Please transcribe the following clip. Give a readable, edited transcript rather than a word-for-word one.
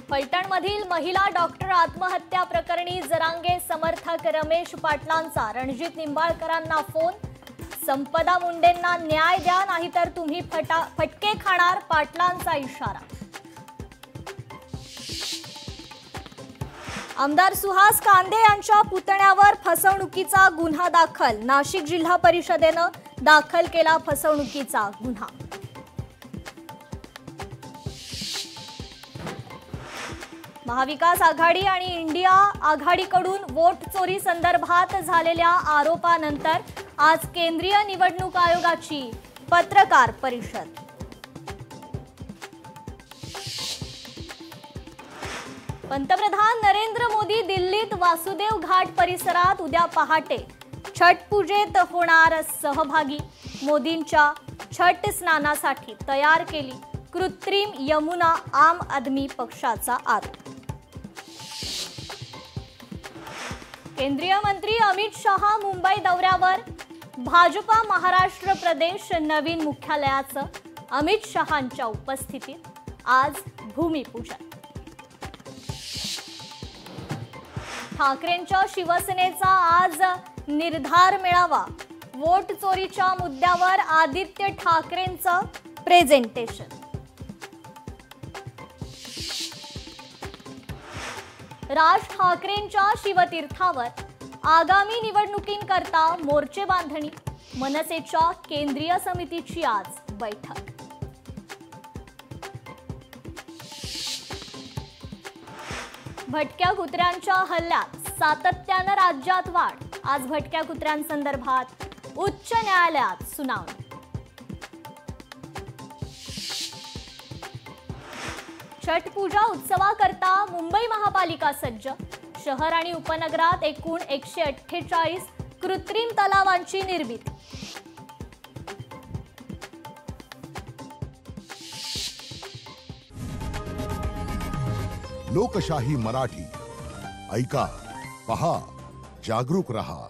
फलटणमधील महिला डॉक्टर आत्महत्या प्रकरणी जरांगे समर्थक रमेश पाटलांचा रणजित निंबाळकरांना फोन। संपदा मुंडेंना न्याय द्या नाहीतर तुम्ही फटके खाणार, पाटलांचा इशारा। आमदार सुहास कांदे यांच्या पुतण्यावर फसवणुकीचा गुन्हा दाखल। नाशिक जिल्हा परिषदेने दाखल केला फसवणुकीचा गुन्हा। महाविकास आघाडी आणि इंडिया आघाडीकडून वोट चोरी संदर्भात झालेल्या आरोपानंतर आज केंद्रीय निवडणूक आयोगाची पत्रकार परिषद। पंतप्रधान नरेंद्र मोदी दिल्लीत वासुदेव घाट परिसरात उद्या पहाटे छठ पूजेत होणार सहभागी। मोदींच्या छठ स्नानासाठी तयार केली कृत्रिम यमुना, आम आदमी पक्षाचा आरोप। केंद्रीय मंत्री अमित शहा मुंबई दौऱ्यावर। भाजपा महाराष्ट्र प्रदेश नवीन मुख्यालयाचं अमित शहांच्या उपस्थितीत आज भूमिपूजन। ठाकरेंच्या शिवसेनेचा आज निर्धार मेळावा। वोट चोरीच्या मुद्द्यावर आदित्य ठाकरेंचं प्रेझेंटेशन। राज ठाकरेंच्या शिवतीर्थावर आगामी निवडणुकींकरता मोर्चे बांधणी। मनसेच्या केंद्रीय समितीची आज बैठक। भटक्या कुत्र्यांच्या हल्ल्यात सातत्याने राज्यात वाढ। आज भटक्या कुत्र्यांसंदर्भात उच्च न्यायालयात सुनावणी। छठ पूजा उत्सवाकरता मुंबई महापालिका सज्ज। शहर आणि उपनगरात एकूण 148 कृत्रिम तलावांची निर्मिती। लोकशाही मराठी ऐका, पहा, जागरूक रहा।